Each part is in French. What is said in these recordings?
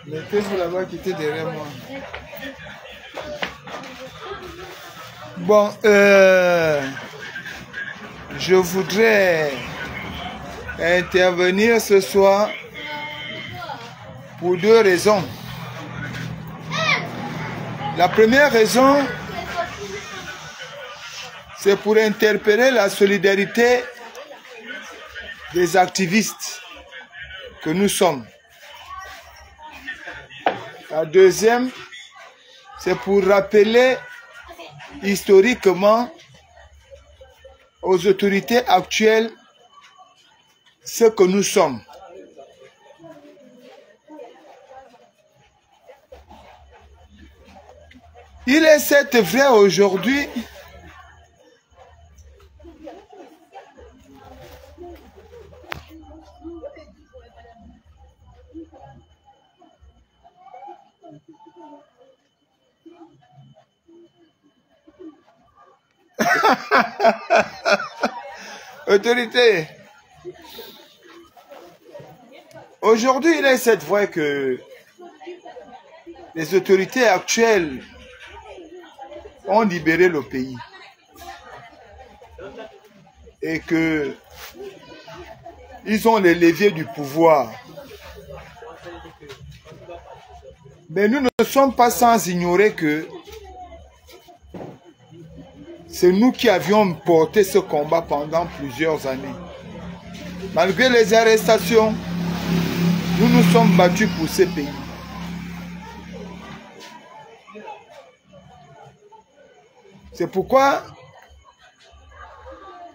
Mettez-vous là-bas qui était derrière moi. Bon, je voudrais intervenir ce soir pour deux raisons. La première raison, c'est pour interpeller la solidarité des activistes que nous sommes. La deuxième, c'est pour rappeler historiquement aux autorités actuelles ce que nous sommes. Il est certes vrai aujourd'hui autorité. Aujourd'hui, il est cette fois que les autorités actuelles ont libéré le pays et que ils ont les leviers du pouvoir. Mais nous ne sommes pas sans ignorer que c'est nous qui avions porté ce combat pendant plusieurs années. Malgré les arrestations, nous nous sommes battus pour ce pays. C'est pourquoi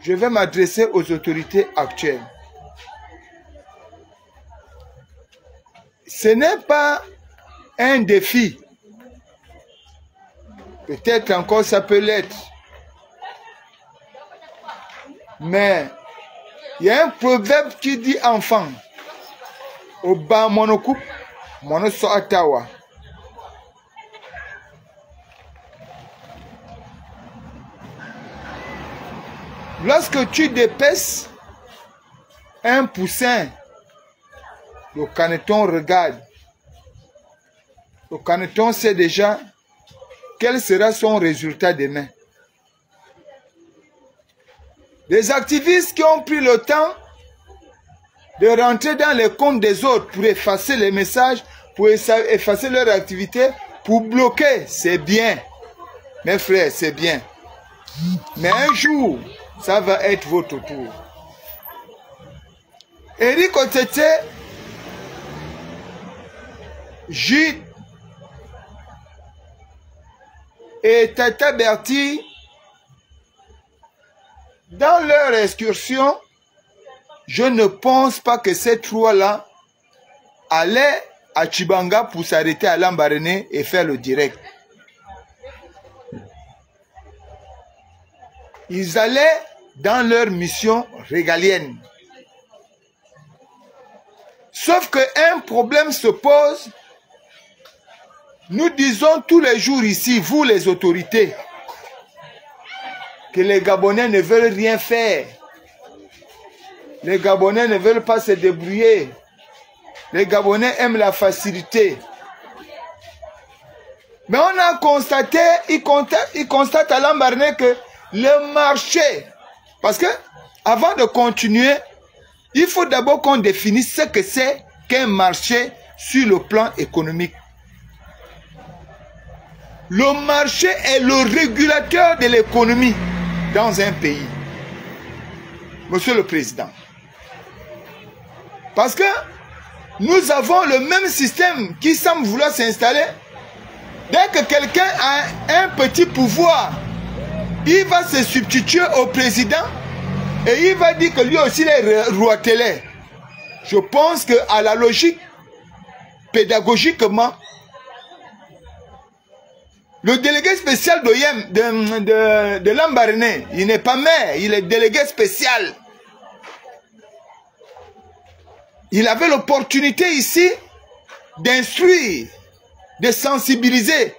je vais m'adresser aux autorités actuelles. Ce n'est pas un défi. Peut-être encore ça peut l'être. Mais il y a un proverbe qui dit enfant. Oba monokoup, monoso atawa. Lorsque tu dépeces un poussin, le caneton regarde. Le caneton sait déjà quel sera son résultat demain. Des activistes qui ont pris le temps de rentrer dans les comptes des autres pour effacer les messages, pour effacer leur activité, pour bloquer, c'est bien. Mes frères, c'est bien. Mais un jour, ça va être votre tour. Éric Otete, Gilles et Tata Berti, dans leur excursion, je ne pense pas que ces trois-là allaient à Tchibanga pour s'arrêter à Lambaréné et faire le direct. Ils allaient dans leur mission régalienne. Sauf qu'un problème se pose. Nous disons tous les jours ici, vous les autorités, que les Gabonais ne veulent rien faire. Les Gabonais ne veulent pas se débrouiller. Les Gabonais aiment la facilité. Mais on a constaté, ils constatent à Lambaréné que le marché, parce que avant de continuer, il faut d'abord qu'on définisse ce que c'est qu'un marché sur le plan économique. Le marché est le régulateur de l'économie dans un pays. Monsieur le Président. Parce que nous avons le même système qui semble vouloir s'installer. Dès que quelqu'un a un petit pouvoir, il va se substituer au président et il va dire que lui aussi il est roitelé. Je pense qu'à la logique, pédagogiquement, Le délégué spécial de Lambaréné, il n'est pas maire, il est délégué spécial. Il avait l'opportunité ici d'instruire, de sensibiliser,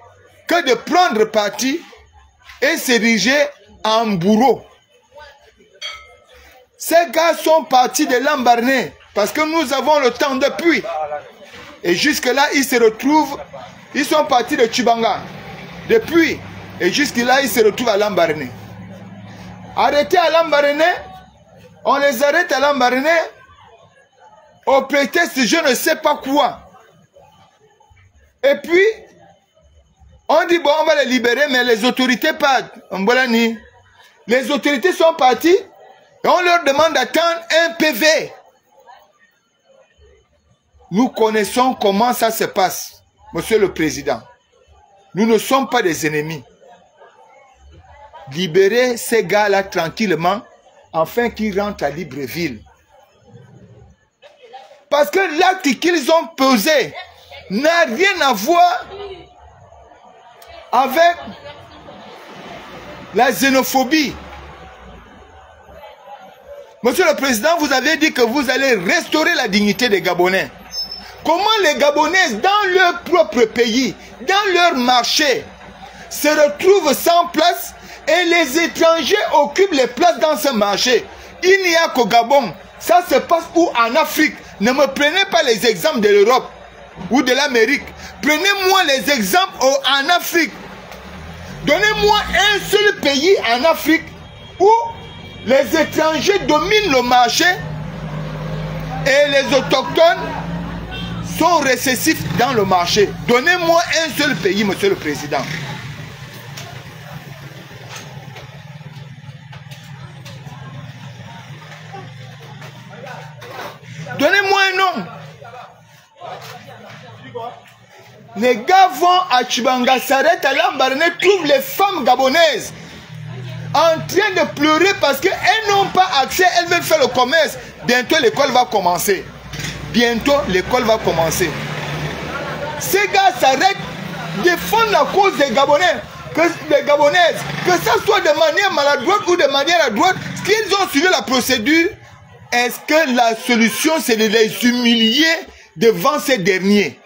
que de prendre parti et s'ériger en bourreau. Ces gars sont partis de Lambaréné parce que nous avons le temps depuis. Et jusque-là, ils se retrouvent, ils sont partis de Tchibanga. Depuis, et jusque-là, ils se retrouvent à Lambaréné. Arrêtés à Lambaréné, on les arrête à Lambaréné au prétexte je ne sais pas quoi. Et puis, on dit bon, on va les libérer, mais les autorités partent. Les autorités sont parties et on leur demande d'attendre un PV. Nous connaissons comment ça se passe, Monsieur le Président. Nous ne sommes pas des ennemis. Libérez ces gars-là tranquillement, afin qu'ils rentrent à Libreville. Parce que l'acte qu'ils ont posé n'a rien à voir avec la xénophobie. Monsieur le Président, vous avez dit que vous allez restaurer la dignité des Gabonais. Comment les Gabonais, dans leur propre pays, dans leur marché, se retrouvent sans place et les étrangers occupent les places dans ce marché? Il n'y a qu'au Gabon. Ça se passe où? En Afrique. Ne me prenez pas les exemples de l'Europe ou de l'Amérique. Prenez-moi les exemples en Afrique. Donnez-moi un seul pays en Afrique où les étrangers dominent le marché et les autochtones sont récessifs dans le marché. Donnez-moi un seul pays, Monsieur le Président. Donnez-moi un nom. Les gars vont à Tchibanga, s'arrêtent à Lambaréné, trouvent les femmes gabonaises en train de pleurer parce qu'elles n'ont pas accès, elles veulent faire le commerce. Bientôt l'école va commencer. Bientôt l'école va commencer. Ces gars s'arrêtent, défendent la cause des Gabonais, des Gabonaises, que ça soit de manière maladroite ou de manière à droite, qu'ils ont suivi la procédure. Est-ce que la solution c'est de les humilier devant ces derniers?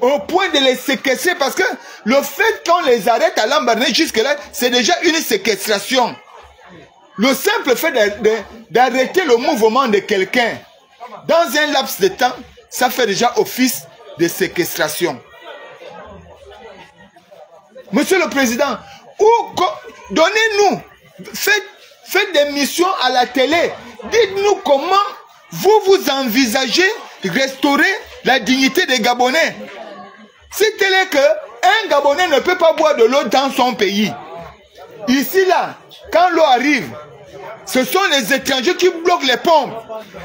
Au point de les séquestrer, parce que le fait qu'on les arrête à Lambaréné jusque-là, c'est déjà une séquestration. Le simple fait d'arrêter le mouvement de quelqu'un dans un laps de temps, ça fait déjà office de séquestration. Monsieur le Président, donnez-nous, faites des missions à la télé, dites-nous comment vous envisagez restaurer la dignité des Gabonais. C'est tel est que un Gabonais ne peut pas boire de l'eau dans son pays. Ici, là, quand l'eau arrive, ce sont les étrangers qui bloquent les pompes.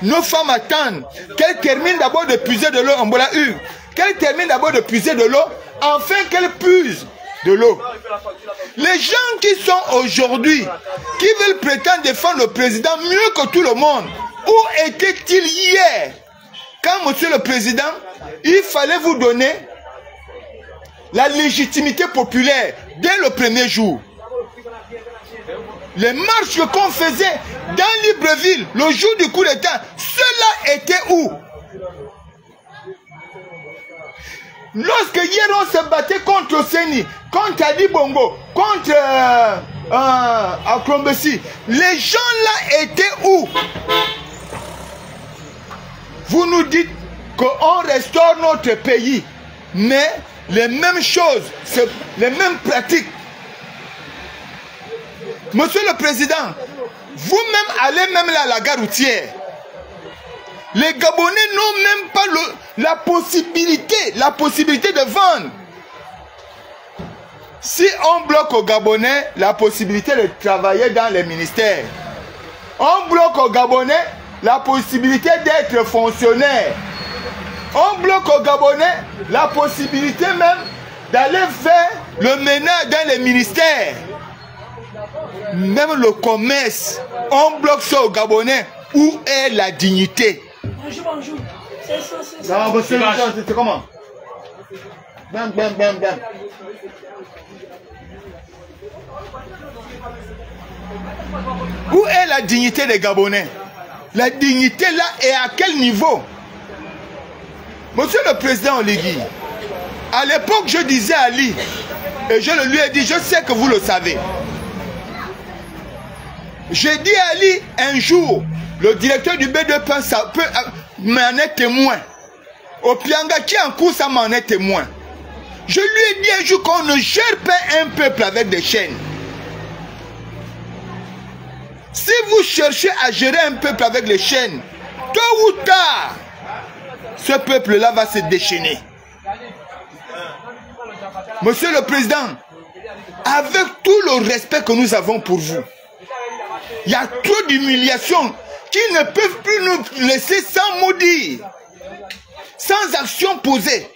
Nos femmes attendent qu'elles terminent d'abord de puiser de l'eau en Bola-Hugues. Qu'elles terminent d'abord de puiser de l'eau, afin qu'elles puisent de l'eau. Les gens qui sont aujourd'hui, qui veulent prétendre défendre le président mieux que tout le monde, où étaient-ils hier? Quand, Monsieur le Président, il fallait vous donner la légitimité populaire dès le premier jour. Les marches qu'on faisait dans Libreville, le jour du coup d'État, cela était où? Lorsque hier on se battait contre Seni, contre Adi Bongo, contre Akrombesi, les gens là étaient où? Vous nous dites qu'on restaure notre pays, mais les mêmes choses, les mêmes pratiques. Monsieur le Président, vous-même allez même là à la gare routière. Les Gabonais n'ont même pas la possibilité de vendre. Si on bloque aux Gabonais la possibilité de travailler dans les ministères, on bloque aux Gabonais la possibilité d'être fonctionnaire, on bloque aux Gabonais la possibilité même d'aller faire le ménage dans les ministères. Même le commerce, on bloque ça aux Gabonais. Où est la dignité? Bonjour, bonjour. C'est comment? Bam, bam, bam, bam. Où est la dignité des Gabonais? La dignité là est à quel niveau? Monsieur le Président Oligui, à l'époque je disais à Ali, et je le lui ai dit, je sais que vous le savez. J'ai dit à Ali un jour, le directeur du B2 peut m'en être témoin. Au Pianga qui est en cours, ça m'en est témoin. Je lui ai dit un jour qu'on ne gère pas un peuple avec des chaînes. Si vous cherchez à gérer un peuple avec les chaînes, tôt ou tard, ce peuple-là va se déchaîner. Monsieur le Président, avec tout le respect que nous avons pour vous, il y a trop d'humiliations qui ne peuvent plus nous laisser sans mot dire, sans action posée.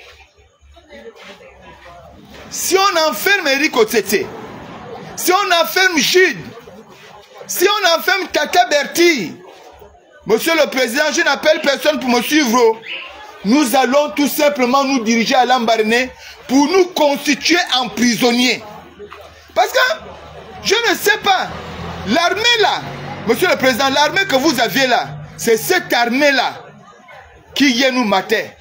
Si on enferme Eric Otsetse, si on enferme Jude, si on enferme Tata Berti, Monsieur le Président, je n'appelle personne pour me suivre. Nous allons tout simplement nous diriger à Lambaréné pour nous constituer en prisonniers. Parce que, je ne sais pas, l'armée là, Monsieur le Président, l'armée que vous aviez là, c'est cette armée là qui vient nous mater.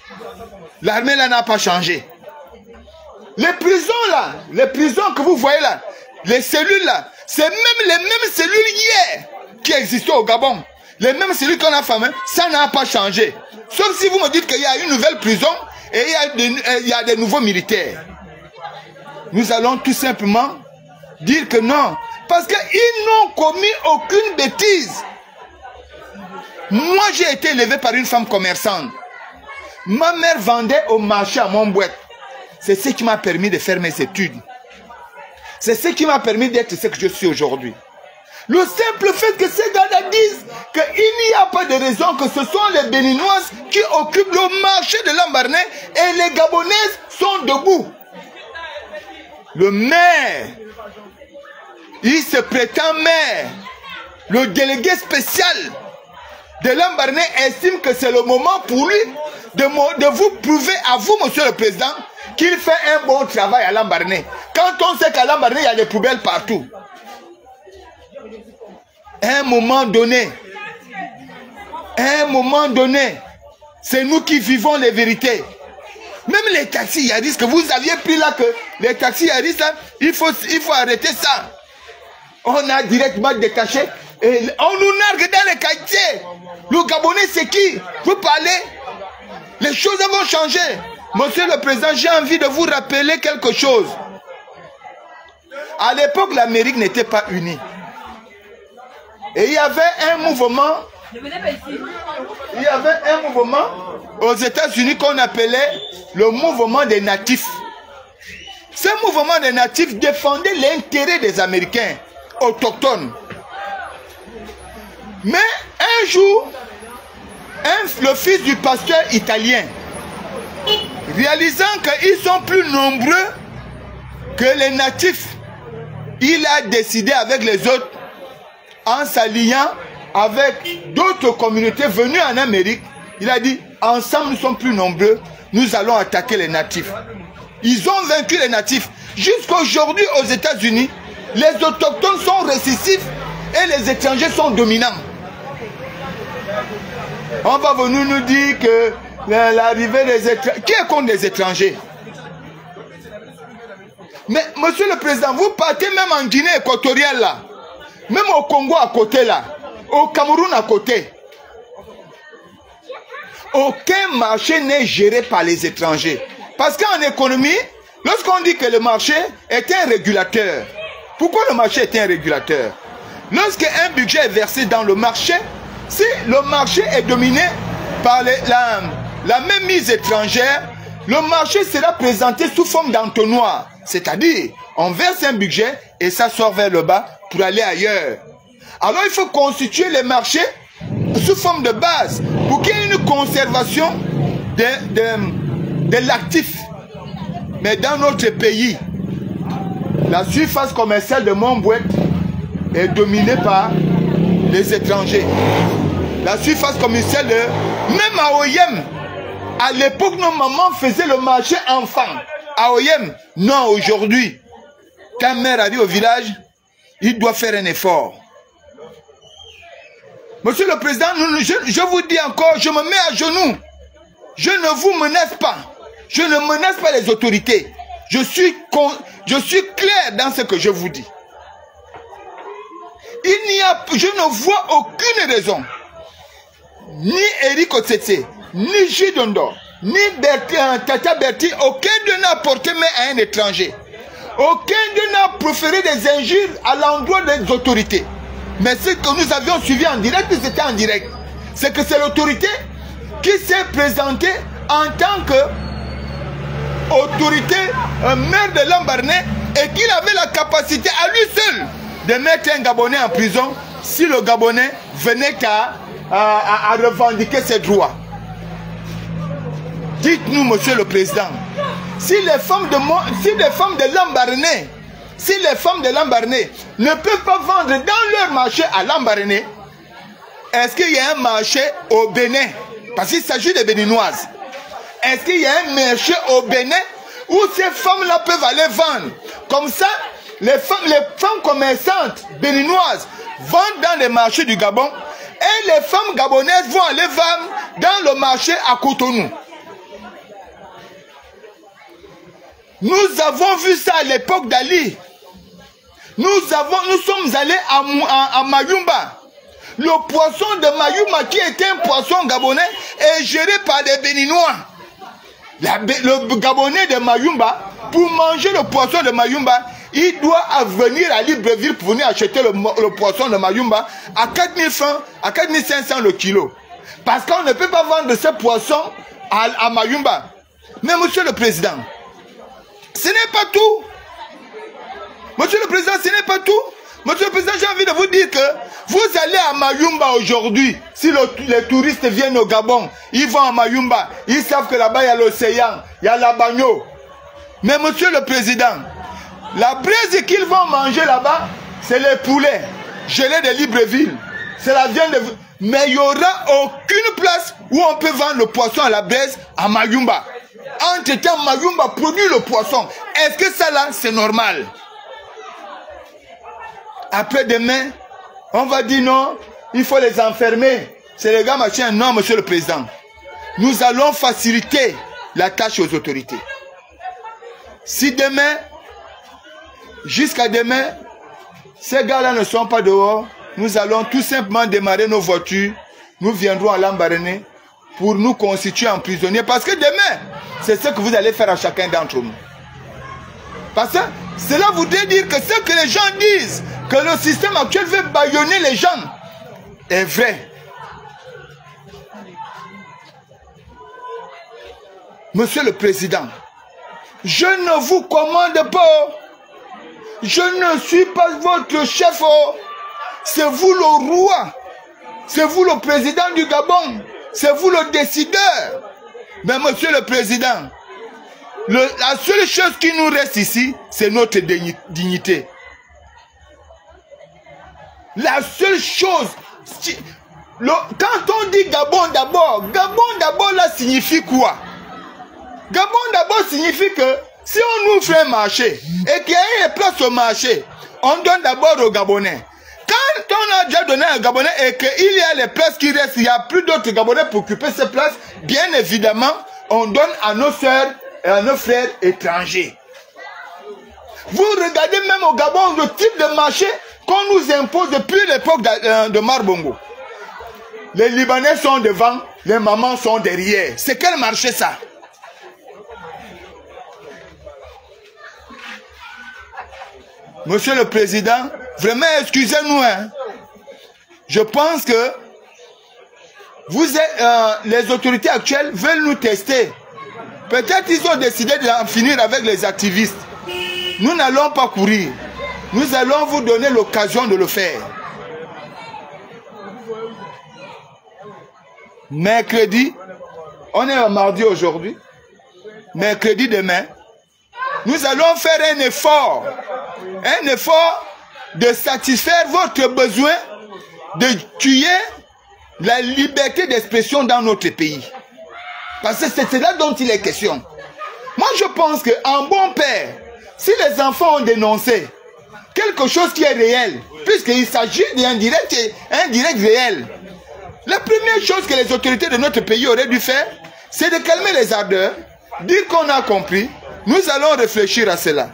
L'armée là n'a pas changé. Les prisons là, les prisons que vous voyez là, les cellules là, c'est même les mêmes cellules hier qui existaient au Gabon. Les mêmes cellules qu'on a fermées, ça n'a pas changé. Sauf si vous me dites qu'il y a une nouvelle prison et il y a des nouveaux militaires. Nous allons tout simplement dire que non. Parce qu'ils n'ont commis aucune bêtise. Moi, j'ai été élevé par une femme commerçante. Ma mère vendait au marché à Montbouet. C'est ce qui m'a permis de faire mes études. C'est ce qui m'a permis d'être ce que je suis aujourd'hui. Le simple fait que ces gars-là disent qu'il n'y a pas de raison que ce sont les Béninoises qui occupent le marché de Lambaréné et les Gabonaises sont debout. Le maire, il se prétend maire. Le délégué spécial de Lambaréné estime que c'est le moment pour lui de vous prouver à vous, Monsieur le Président, qu'il fait un bon travail à Lambaréné. Quand on sait qu'à Lambaréné, il y a des poubelles partout. À un moment donné, c'est nous qui vivons les vérités. Même les taxis Yaris que vous aviez pris là, que les taxis Yaris là, il faut arrêter ça. On a directement détaché et on nous nargue dans les quartiers. Le Gabonais c'est qui? Vous parlez? Les choses vont changer. Monsieur le Président, j'ai envie de vous rappeler quelque chose. À l'époque, l'Amérique n'était pas unie. Et il y avait un mouvement. Il y avait un mouvement aux États-Unis qu'on appelait le mouvement des natifs. Ce mouvement des natifs défendait l'intérêt des Américains autochtones. Mais un jour, le fils du pasteur italien, réalisant qu'ils sont plus nombreux que les natifs, il a décidé avec les autres, en s'alliant avec d'autres communautés venues en Amérique, il a dit, ensemble nous sommes plus nombreux, nous allons attaquer les natifs. Ils ont vaincu les natifs. Jusqu'à aujourd'hui aux États-Unis, les autochtones sont récessifs et les étrangers sont dominants. On va venir nous dire que l'arrivée des étrangers... Qui est contre les étrangers? Mais, Monsieur le Président, vous partez même en Guinée équatoriale là, même au Congo à côté là, au Cameroun à côté. Aucun marché n'est géré par les étrangers. Parce qu'en économie, lorsqu'on dit que le marché est un régulateur, pourquoi le marché est un régulateur? Lorsqu'un budget est versé dans le marché, si le marché est dominé par la même mise étrangère, le marché sera présenté sous forme d'entonnoir. C'est-à-dire, on verse un budget et ça sort vers le bas pour aller ailleurs. Alors il faut constituer les marchés sous forme de base pour qu'il y ait une conservation de l'actif. Mais dans notre pays, la surface commerciale de Montbouet est dominée par les étrangers. La surface commerciale de... Même à Oyem, à l'époque, nos mamans faisaient le marché enfant. à Oyem. Non, aujourd'hui, quand maire arrive au village, il doit faire un effort. Monsieur le Président, je vous dis encore, je me mets à genoux. Je ne vous menace pas. Je ne menace pas les autorités. Je suis clair dans ce que je vous dis. Je ne vois aucune raison. Ni Eric Otsetse, ni Jidondo, ni Tata Berti, aucun d'eux n'a porté main à un étranger. Aucun d'eux n'a proféré des injures à l'endroit des autorités. Mais ce que nous avions suivi en direct, c'était en direct. C'est que c'est l'autorité qui s'est présentée en tant qu'autorité, maire de Lambaréné, et qu'il avait la capacité à lui seul de mettre un Gabonais en prison si le Gabonais venait à revendiquer ses droits. Dites-nous, Monsieur le Président, si les femmes de Lambaréné, ne peuvent pas vendre dans leur marché à Lambaréné, est-ce qu'il y a un marché au Bénin? Parce qu'il s'agit de Béninoises. Est-ce qu'il y a un marché au Bénin où ces femmes-là peuvent aller vendre? Comme ça, les femmes commerçantes béninoises vendent dans les marchés du Gabon et les femmes gabonaises vont aller vendre dans le marché à Cotonou. Nous avons vu ça à l'époque d'Ali. Nous sommes allés à Mayumba. Le poisson de Mayumba, qui était un poisson gabonais, est géré par des Béninois. Le Gabonais de Mayumba, pour manger le poisson de Mayumba, il doit venir à Libreville pour venir acheter le poisson de Mayumba à 4000 francs, à 4500 le kilo. Parce qu'on ne peut pas vendre ce poisson à Mayumba. Mais Monsieur le Président, ce n'est pas tout. Monsieur le Président, ce n'est pas tout. Monsieur le Président, j'ai envie de vous dire que vous allez à Mayumba aujourd'hui. Si les touristes viennent au Gabon, ils vont à Mayumba. Ils savent que là-bas, il y a l'océan, il y a la bagno. Mais Monsieur le Président, la braise qu'ils vont manger là-bas, c'est les poulets gelés de Libreville. C'est la viande de... Mais il n'y aura aucune place où on peut vendre le poisson à la braise à Mayumba. Entre-temps, Mayumba produit le poisson. Est-ce que ça là, c'est normal? Après-demain, on va dire non, il faut les enfermer. C'est les gars machin. Non, Monsieur le Président. Nous allons faciliter la tâche aux autorités. Si demain, jusqu'à demain, ces gars-là ne sont pas dehors, nous allons tout simplement démarrer nos voitures. Nous viendrons à Lambaréné pour nous constituer en prisonniers. Parce que demain, c'est ce que vous allez faire à chacun d'entre nous. Parce que cela voudrait dire que ce que les gens disent, que le système actuel veut bâillonner les gens, est vrai. Monsieur le Président, je ne vous commande pas. Je ne suis pas votre chef. C'est vous le roi. C'est vous le président du Gabon. C'est vous le décideur. Mais Monsieur le Président, la seule chose qui nous reste ici, c'est notre dignité. La seule chose... Quand on dit Gabon d'abord là signifie quoi? Gabon d'abord signifie que si on nous fait un marché et qu'il y a une place au marché, on donne d'abord aux Gabonais. Quand on a déjà donné à un Gabonais et qu'il y a les places qui restent, il n'y a plus d'autres Gabonais pour occuper ces places, bien évidemment, on donne à nos sœurs et à nos frères étrangers. Vous regardez même au Gabon le type de marché qu'on nous impose depuis l'époque de Marbongo. Les Libanais sont devant, les mamans sont derrière. C'est quel marché ça? Monsieur le Président, vraiment excusez-nous. Hein. Je pense que les autorités actuelles veulent nous tester. Peut-être ils ont décidé d'en finir avec les activistes. Nous n'allons pas courir. Nous allons vous donner l'occasion de le faire. Mercredi, on est un mardi aujourd'hui. Mercredi demain, nous allons faire un effort de satisfaire votre besoin de tuer la liberté d'expression dans notre pays. Parce que c'est cela dont il est question. Moi, je pense qu'un bon père, si les enfants ont dénoncé quelque chose qui est réel, puisqu'il s'agit d'un direct réel, la première chose que les autorités de notre pays auraient dû faire, c'est de calmer les ardeurs, dire qu'on a compris, nous allons réfléchir à cela.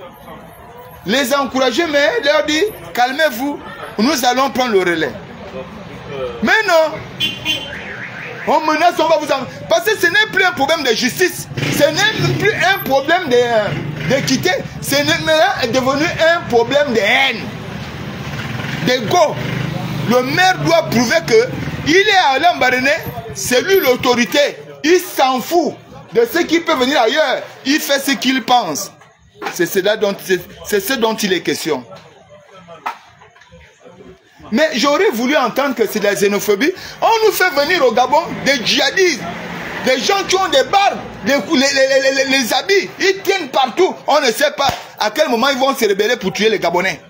Les encourager, mais leur dire, calmez-vous, nous allons prendre le relais. Mais non, on menace, on va vous en... Parce que ce n'est plus un problème de justice, ce n'est plus un problème d'équité, c'est devenu un problème de haine, d'ego. Le maire doit prouver que il est à Alain Baréné, c'est lui l'autorité. Il s'en fout de ce qui peut venir ailleurs. Il fait ce qu'il pense. C'est ce dont il est question. Mais j'aurais voulu entendre que c'est de la xénophobie. On nous fait venir au Gabon des djihadistes, des gens qui ont des barbes, les habits. Ils tiennent partout. On ne sait pas à quel moment ils vont se rebeller pour tuer les Gabonais.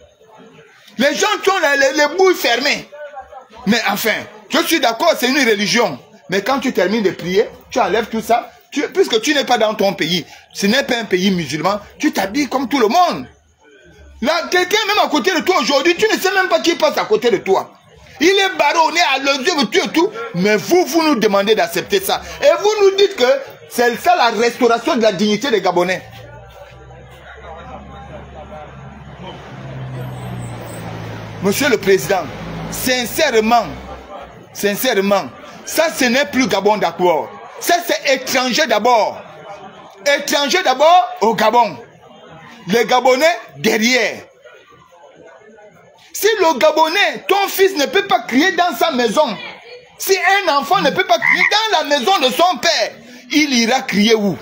Les gens qui ont les bouilles fermées. Mais enfin, je suis d'accord, c'est une religion. Mais quand tu termines de prier, tu enlèves tout ça. Puisque tu n'es pas dans ton pays, ce n'est pas un pays musulman, tu t'habilles comme tout le monde. Là, quelqu'un même à côté de toi aujourd'hui, tu ne sais même pas qui passe à côté de toi. Il est baronné à l'odieux de tout et tout. Mais vous nous demandez d'accepter ça. Et vous nous dites que c'est ça la restauration de la dignité des Gabonais. Monsieur le Président, sincèrement, ça ce n'est plus Gabon d'accord. Ça c'est étranger d'abord. Étranger d'abord au Gabon. Les Gabonais derrière. Si le Gabonais, ton fils ne peut pas crier dans sa maison, si un enfant ne peut pas crier dans la maison de son père, il ira crier où?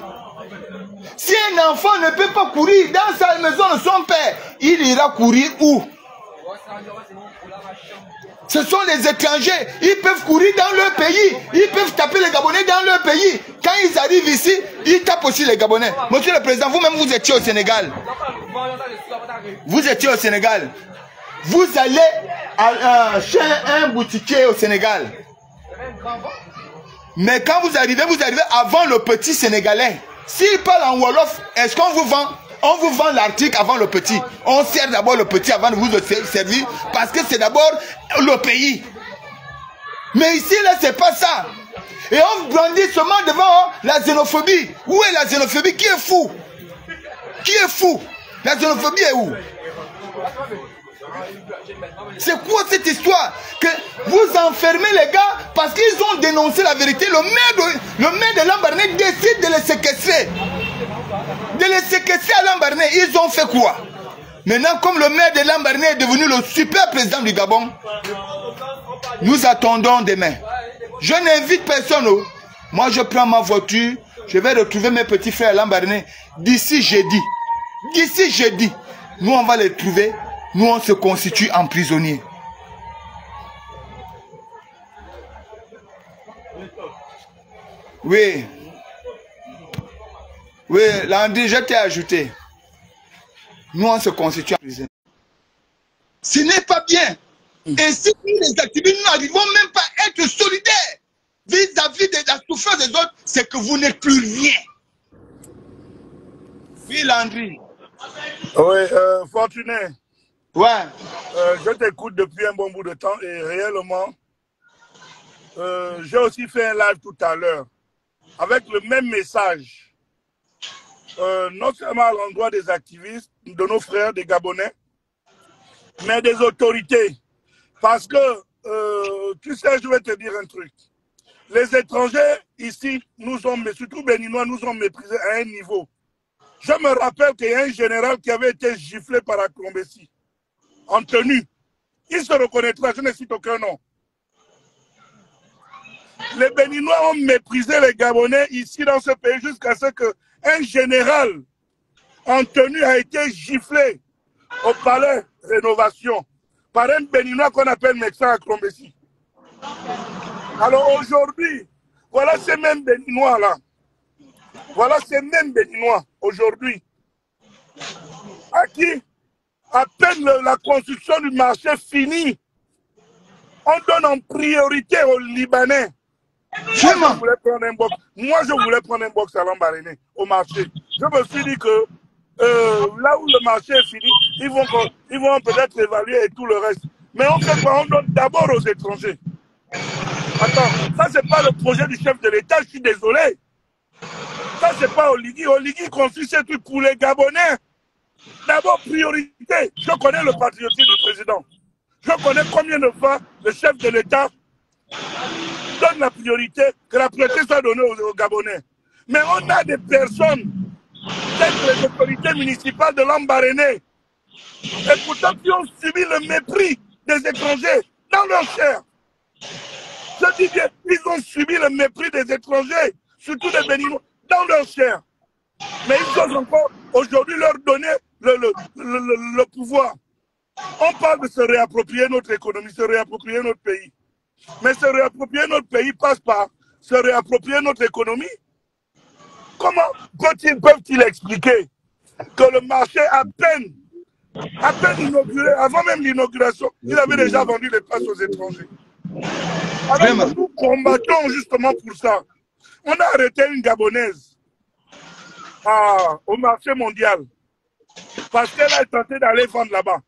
Si un enfant ne peut pas courir dans sa maison de son père, il ira courir où? Ce sont les étrangers, ils peuvent courir dans leur pays, ils peuvent taper les Gabonais dans leur pays. Quand ils arrivent ici, ils tapent aussi les Gabonais. Monsieur le Président, vous-même vous étiez au Sénégal. Vous étiez au Sénégal. Vous allez chez un boutiquier au Sénégal. Mais quand vous arrivez avant le petit Sénégalais. S'il parle en Wolof, est-ce qu'on vous vend? On vous vend l'article avant le petit. On sert d'abord le petit avant de vous servir parce que c'est d'abord le pays. Mais ici, là, c'est pas ça. Et on brandit seulement devant la xénophobie. Où est la xénophobie? Qui est fou? Qui est fou? La xénophobie est où? C'est quoi cette histoire? Que vous enfermez les gars parce qu'ils ont dénoncé la vérité. Le maire de Lambaréné décide de les séquestrer. De les séquestrer à Lambaréné. Ils ont fait quoi? Maintenant, comme le maire de Lambaréné est devenu le super président du Gabon, nous attendons demain. Je n'invite personne. Moi, je prends ma voiture. Je vais retrouver mes petits frères à Lambaréné d'ici jeudi. D'ici jeudi. Nous, on va les trouver. Nous, on se constitue en prisonniers. Oui. Oui, Landry, je t'ai ajouté. Nous, on se constitue en prisonniers. Ce n'est pas bien. Et si nous, les activistes, nous n'arrivons même pas à être solidaires vis-à-vis de la souffrance des autres, c'est que vous n'êtes plus rien. Oui, Landry. Oui, Fortuné. Ouais. Je t'écoute depuis un bon bout de temps et réellement, j'ai aussi fait un live tout à l'heure avec le même message, non seulement à l'endroit des activistes, de nos frères, des Gabonais, mais des autorités. Parce que, tu sais, je vais te dire un truc. Les étrangers ici, nous ont, surtout béninois, nous ont méprisés à un niveau. Je me rappelle qu'il y a un général qui avait été giflé par Aklombesi, en tenue. Il se reconnaîtra, je ne cite aucun nom. Les Béninois ont méprisé les Gabonais ici dans ce pays jusqu'à ce qu'un général en tenue a été giflé au palais Rénovation par un Béninois qu'on appelle médecin Aklombesi. Alors aujourd'hui, voilà ces mêmes Béninois-là. Voilà ces mêmes Béninois aujourd'hui à qui, à peine la construction du marché finie, on donne en priorité aux Libanais Vraiment. Moi, je voulais prendre un box à Lambaréné au marché. Je me suis dit que là où le marché est fini, ils vont peut-être évaluer et tout le reste. Mais on fait quoi? On donne d'abord aux étrangers. Attends, ça, c'est pas le projet du chef de l'État, je suis désolé. Ça, c'est pas Oligui. Oligui construit ces trucs pour les Gabonais. D'abord, priorité. Je connais le patriotisme du président. Je connais combien de fois le chef de l'État donne la priorité, que la priorité soit donnée aux Gabonais. Mais on a des personnes, telles que les autorités municipales de Lambaréné, et pourtant qui ont subi le mépris des étrangers dans leur chair. Je dis bien, ils ont subi le mépris des étrangers, surtout des Béninois, dans leur chair. Mais ils osent encore aujourd'hui leur donner le pouvoir. On parle de se réapproprier notre économie, se réapproprier notre pays. Mais se réapproprier notre pays passe par se réapproprier notre économie. Comment peuvent-ils expliquer que le marché, à peine inauguré, avant même l'inauguration, il avait déjà vendu les places aux étrangers? Alors que nous combattons justement pour ça. On a arrêté une Gabonaise au marché mondial parce qu'elle a tenté d'aller vendre là-bas.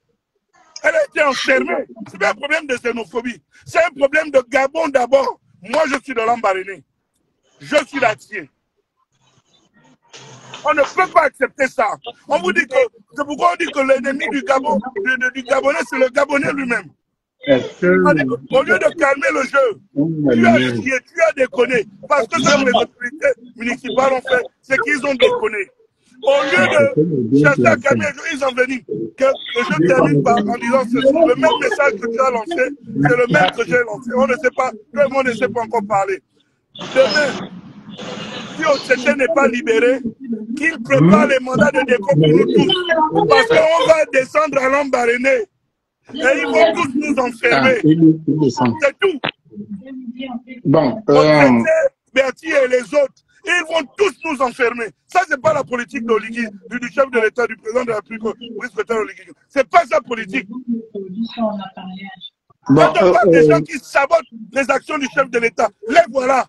Elle a été enfermée. Ce n'est pas un problème de xénophobie. C'est un problème de Gabon d'abord. Moi, je suis de Lambaréné. Je suis d'Atier. On ne peut pas accepter ça. On vous dit que, c'est pourquoi on dit que l'ennemi du Gabon, du Gabonais, c'est le Gabonais lui-même. Au lieu de calmer le jeu, tu as chié, tu as déconné. Parce que ce que les autorités municipales ont fait, c'est qu'ils ont déconné. Au lieu de chercher à calmer le jeu, ils ont venu. Que je termine par en disant ceci. Le même message que tu as lancé, c'est le même que j'ai lancé. On ne sait pas, tout le monde ne sait pas encore parler. Demain, si Otsetse n'est pas libéré, qu'il prépare les mandats de déco pour nous tous. Parce qu'on va descendre à Lambaréné. Et ils vont tous nous enfermer. C'est tout. Bon, Berti et les autres, ils vont tous nous enfermer. Ça, c'est pas la politique d'Oligui, du chef de l'État, du président de la République, c'est pas sa politique. Quand on parle des gens qui sabotent les actions du chef de l'État, les voilà.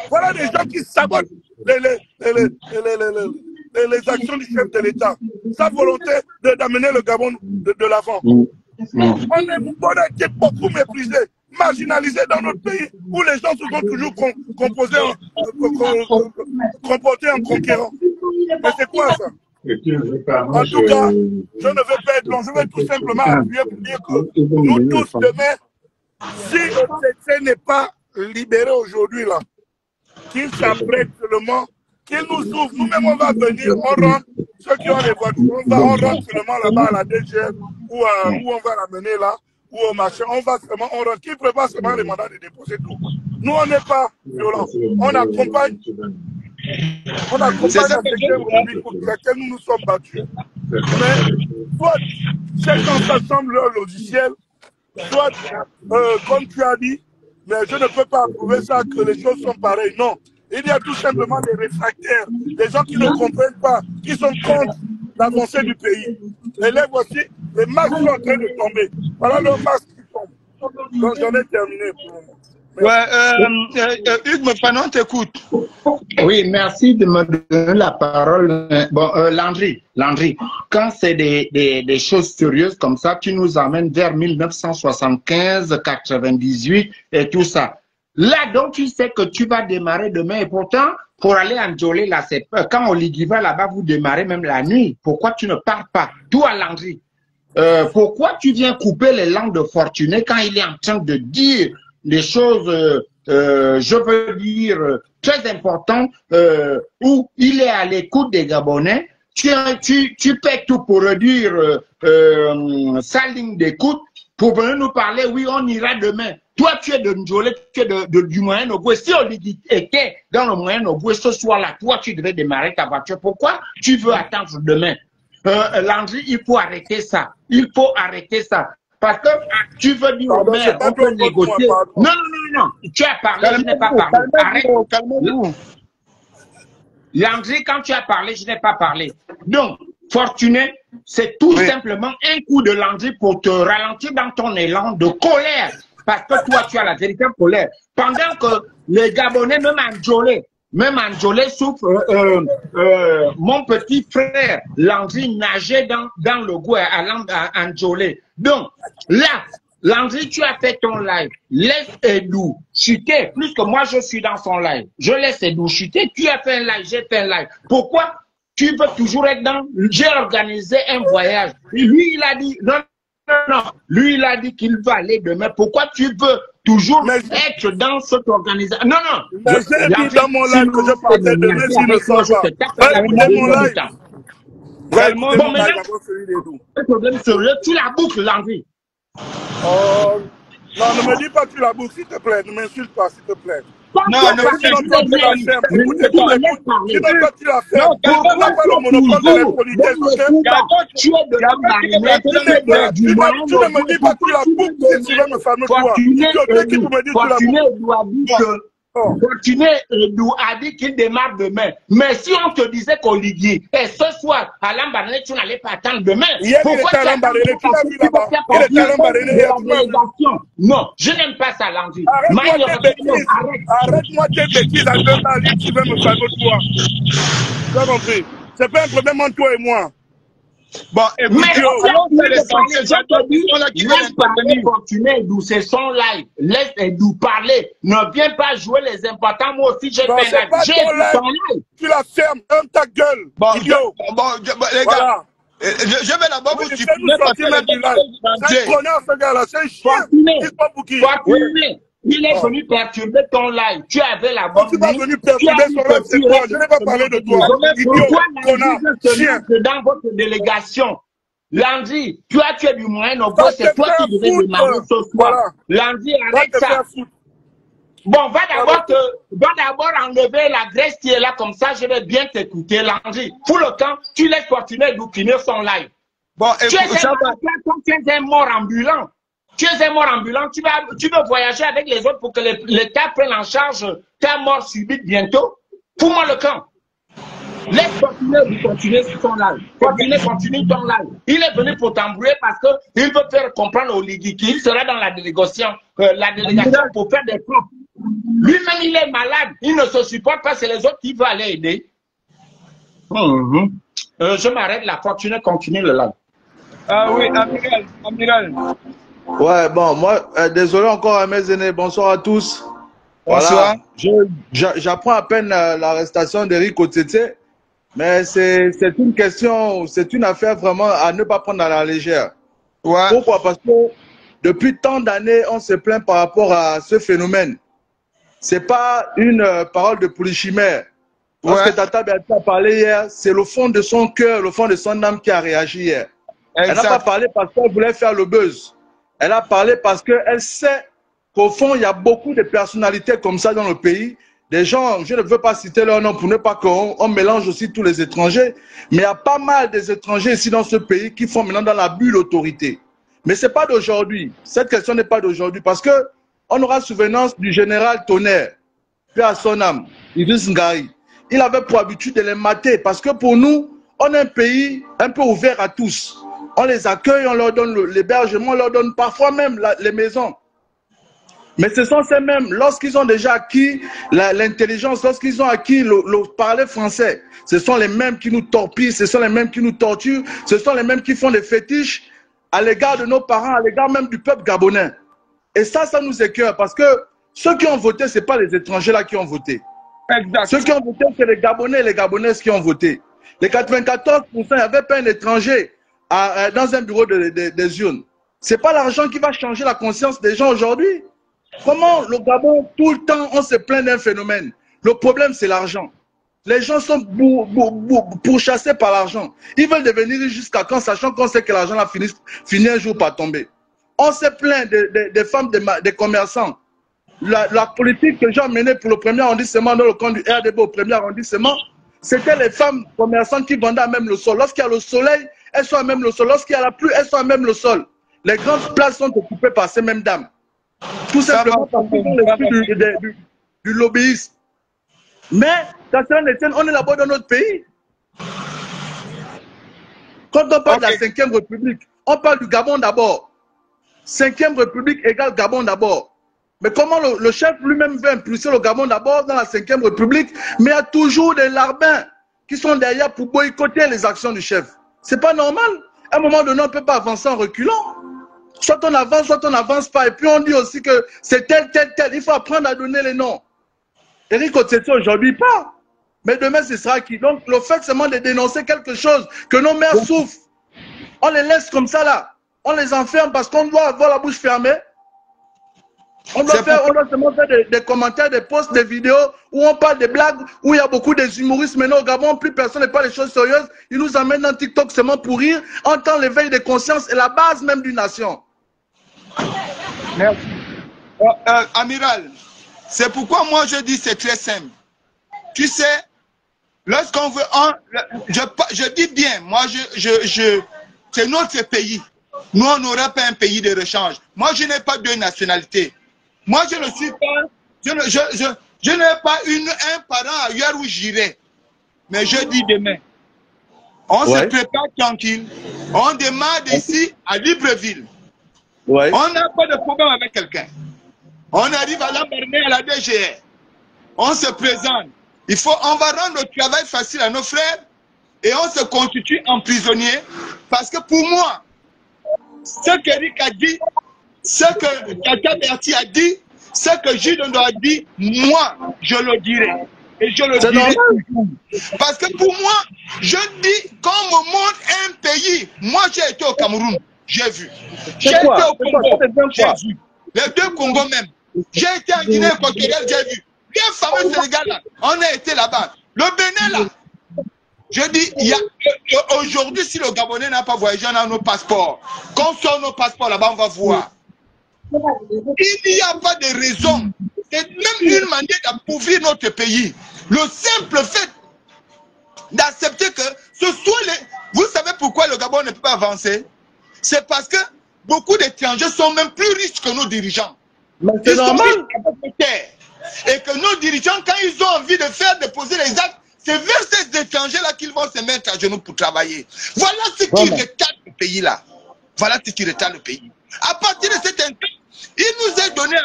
Voilà des gens qui sabotent les actions du chef de l'État. Sa volonté d'amener le Gabon de l'avant. On a été beaucoup méprisés, marginalisés dans notre pays, où les gens se sont toujours comportés en conquérants. Mais c'est quoi ça? En tout cas, je ne veux pas être long, je vais tout simplement appuyer pour dire que nous tous demain, si Otsetse n'est pas libéré aujourd'hui là, qu'il s'apprête seulement, qu'il nous ouvre, nous-mêmes on va venir, on rentre, ceux qui ont les voitures, on rentre seulement là-bas à la DGF, où on va l'amener là, ou au marché, on rentre, qui prépare seulement les mandats de dépôt, c'est tout. Nous on n'est pas violents, on accompagne la section pour laquelle nous nous sommes battus. Mais soit ces gens s'assemblent leur logiciel, soit, comme tu as dit, mais je ne peux pas approuver ça, que les choses sont pareilles. Non. Il y a tout simplement des réfractaires, des gens qui ne comprennent pas, qui sont contre l'avancée du pays. Et là, voici, les masques sont en train de tomber. Voilà le masque qui tombe. Donc, j'en ai terminé pour le moment. Hugues Fanon t'écoute. Oui, merci de me donner la parole. Bon, Landry, quand c'est des choses sérieuses comme ça, tu nous amènes vers 1975, 98 et tout ça. Là, donc, tu sais que tu vas démarrer demain et pourtant, pour aller en Djolé, là, c'est peur. Quand Oligui va là-bas, vous démarrez même la nuit. Pourquoi tu ne pars pas? Toi, Landry, pourquoi tu viens couper les langues de Fortuné quand il est en train de dire des choses, je veux dire, très importantes, où il est à l'écoute des Gabonais? Tu paies tout pour réduire sa ligne d'écoute, pour venir nous parler, oui, on ira demain. Toi, tu es de Ndjolé, tu es du Moyen-Ogooué. Si Oligui était dans le Moyen-Ogooué ce soir-là, toi, tu devais démarrer ta voiture. Pourquoi tu veux attendre demain? Landry, il faut arrêter ça. Il faut arrêter ça. Parce que tu veux dire au maire, on peut négocier. Non. Tu as parlé, je n'ai pas parlé. Arrête. Calmez-vous. Landry, quand tu as parlé, je n'ai pas parlé. Donc, Fortuné, c'est tout simplement un coup de Landry pour te ralentir dans ton élan de colère. parce que toi, tu as la véritable colère. Pendant que les Gabonais, même en Djolé souffre, mon petit frère Landry nageait dans le goût en Djolé. Donc, là, Landry, tu as fait ton live. Laisse Edou chuter. Plus que moi, je suis dans son live. Je laisse Edou chuter. Tu as fait un live, j'ai fait un live. Pourquoi tu veux toujours être dans... J'ai organisé un voyage. Et lui, il a dit... Non. Lui, il a dit qu'il va aller demain. Pourquoi tu veux toujours être dans cette organisation? Non. Mais j'ai dit dans mon live que je partais demain s'il ne sort pas. Écoutez mon live. Bon, maintenant, le problème sérieux, tu la boucles, Landry. Oh, non, ne me dis pas que tu la boucles, s'il te plaît. Ne m'insulte pas, s'il te plaît. Non, sinon toi tu la fermes. Sinon toi tu la fermes. On n'a pas le monopole de l'impolitesse. Tu es de l'homme. Tu ne me dis pas que tu la boucles si tu veux me fermer toi. Qui peut me dire que tu la boucles? Fortuné nous a dit qu'il démarre demain. Mais si on te disait qu'Olivier, et ce soir, à Lambaréné, tu n'allais pas attendre demain. Hier, il était à Lambaréné, tu l'as vu là-bas. Il était à Lambaréné, hier, tu m'as vu. Non, je n'aime pas ça, Landry. Arrête-moi tes bêtises à 2 ans, tu veux me faire toi. Tu as compris? C'est pas un problème entre toi et moi. Bon, écoutez, laisse parler Fortuné, c'est son live. Laisse nous parler. Ne viens pas jouer les importants. Moi aussi, j'ai fait un live. J'ai fait ton live. Tu la fermes, ferme ta gueule. Bon, idiot. Les gars, je vais d'abord vous dire. C'est un connard, ce gars-là. C'est un chien. Fortuné, il est venu perturber ton live. Tu avais la bonne. Tu vas venir perturber son live, c'est quoi? Je n'ai pas parlé de toi. Idiot, connard, chien. Dans votre délégation. Landry, tu as tué du moyen au bout, c'est toi qui devais démarrer ce soir. Landry, arrête ça. Bon, va d'abord enlever la graisse qui est là, comme ça, je vais bien t'écouter, Landry. Pour le temps, tu laisses continuer de finir son live. Bon, tu es un mort ambulant. Tu es un mort ambulant, tu veux voyager avec les autres pour que l'État prenne en charge ta mort subite bientôt. Fous-moi le camp. Laisse continuer sur ton live. Continue ton live. Il est venu pour t'embrouiller parce qu'il veut faire comprendre au Ligi qu'il sera dans la délégation pour faire des plans. Lui-même, il est malade. Il ne se supporte pas. C'est les autres qui veulent aller aider. Je m'arrête là. Continue le live. Ah oui, Amiral. Ouais, bon, moi, désolé encore à mes aînés. Bonsoir à tous. Bonsoir. Voilà. J'apprends à peine l'arrestation d'Eric Otete, mais c'est une question, c'est une affaire vraiment à ne pas prendre à la légère. Ouais. Pourquoi? Parce que depuis tant d'années, on se plaint par rapport à ce phénomène. C'est pas une parole de polychimère. Lorsque Tata Béatrice a parlé hier, c'est le fond de son cœur, le fond de son âme qui a réagi hier. Elle n'a pas parlé parce qu'elle voulait faire le buzz. Elle a parlé parce qu'elle sait qu'au fond, il y a beaucoup de personnalités comme ça dans le pays. Des gens, je ne veux pas citer leur nom pour ne pas qu'on mélange aussi tous les étrangers, mais il y a pas mal des étrangers ici dans ce pays qui font maintenant dans la bulle d'autorité. Mais ce n'est pas d'aujourd'hui. Cette question n'est pas d'aujourd'hui parce qu'on aura souvenance du général Tonnerre, puis à son âme, Idriss Ngari. Il avait pour habitude de les mater parce que pour nous, on est un pays un peu ouvert à tous. On les accueille, on leur donne l'hébergement, on leur donne parfois même les maisons. Mais ce sont ces mêmes, lorsqu'ils ont déjà acquis l'intelligence, lorsqu'ils ont acquis le parler français, ce sont les mêmes qui nous torpillent, ce sont les mêmes qui nous torturent, ce sont les mêmes qui font des fétiches à l'égard de nos parents, à l'égard même du peuple gabonais. Et ça nous écœure parce que ceux qui ont voté, ce n'est pas les étrangers là qui ont voté. Exact. Ceux qui ont voté, c'est les Gabonais et les Gabonaises qui ont voté. Les 94%, il n'y avait pas un étranger dans un bureau des urnes. Ce n'est pas l'argent qui va changer la conscience des gens aujourd'hui. Comment le Gabon, tout le temps, on se plaint d'un phénomène? Le problème, c'est l'argent. Les gens sont pourchassés par l'argent. Ils veulent devenir jusqu'à quand, sachant qu'on sait que l'argent finit un jour par tomber. On se plaint des femmes, des commerçants. La politique que j'ai menée pour le premier arrondissement dans le camp du RDB au premier arrondissement, c'était les femmes commerçantes qui vendaient à même le sol. Lorsqu'il y a le soleil, elles sont à même le sol. Lorsqu'il y a la pluie, elles sont à même le sol. Les grandes places sont occupées par ces mêmes dames. Tout simplement parce qu'ils ont l'esprit du lobbyisme. Mais, on est là-bas dans notre pays. Quand on parle de la 5e République, on parle du Gabon d'abord. 5e République égale Gabon d'abord. Mais comment le chef lui-même veut impulser le Gabon d'abord dans la 5e République, mais il y a toujours des larbins qui sont derrière pour boycotter les actions du chef. C'est pas normal. À un moment donné, on ne peut pas avancer en reculant. Soit on n'avance pas. Et puis on dit aussi que c'est tel. Il faut apprendre à donner les noms. Éric Otsetsi aujourd'hui pas. Mais demain, ce sera qui? Donc, le fait seulement de dénoncer quelque chose, que nos mères souffrent, on les laisse comme ça là. On les enferme parce qu'on doit avoir la bouche fermée. On doit seulement faire des commentaires, des posts, des vidéos où on parle des blagues, où il y a beaucoup des humoristes. Maintenant, au Gabon, plus personne ne parle des choses sérieuses. Ils nous amènent dans TikTok seulement pour rire. On entend l'éveil des consciences et la base même d'une nation. Merci. Amiral, c'est pourquoi moi je dis c'est très simple. Tu sais, lorsqu'on veut... je dis bien, moi c'est notre pays. Nous, on n'aurait pas un pays de rechange. Moi, je n'ai pas deux nationalités. Moi, je ne suis pas... Je n'ai pas un parent ailleurs où j'irai. Mais je dis demain, on se prépare tranquille. On démarre d'ici à Libreville. On n'a pas de problème avec quelqu'un. On arrive à Lambaréné, à la DGR. On se présente. On va rendre le travail facile à nos frères et on se constitue en prisonnier. Parce que pour moi, ce qu'Eric a dit, ce que Tata Berti a dit, ce que Gilles Dondo a dit, moi, je le dirai. Et je le dirai toujours. Parce que pour moi, je dis, quand on me montre un pays, moi j'ai été au Cameroun, j'ai vu. J'ai été au Congo, j'ai vu. Les deux Congos même. J'ai été en Guinée équatoriale, j'ai vu. Bien fameux Sénégal là, on a été là-bas. Le Bénin là, je dis, aujourd'hui, si le Gabonais n'a pas voyagé, on a nos passeports. Quand on sort nos passeports là-bas, on va voir. Il n'y a pas de raison. C'est même une manière d'appauvrir notre pays. Le simple fait d'accepter que ce soit les... Vous savez pourquoi le Gabon ne peut pas avancer? C'est parce que beaucoup d'étrangers sont même plus riches que nos dirigeants. C'est normal. Et que nos dirigeants, quand ils ont envie de faire déposer les actes, c'est vers ces étrangers-là qu'ils vont se mettre à genoux pour travailler. Voilà ce qui retarde le pays-là. Voilà ce qui retarde le pays. À partir de cet instant, il nous est donné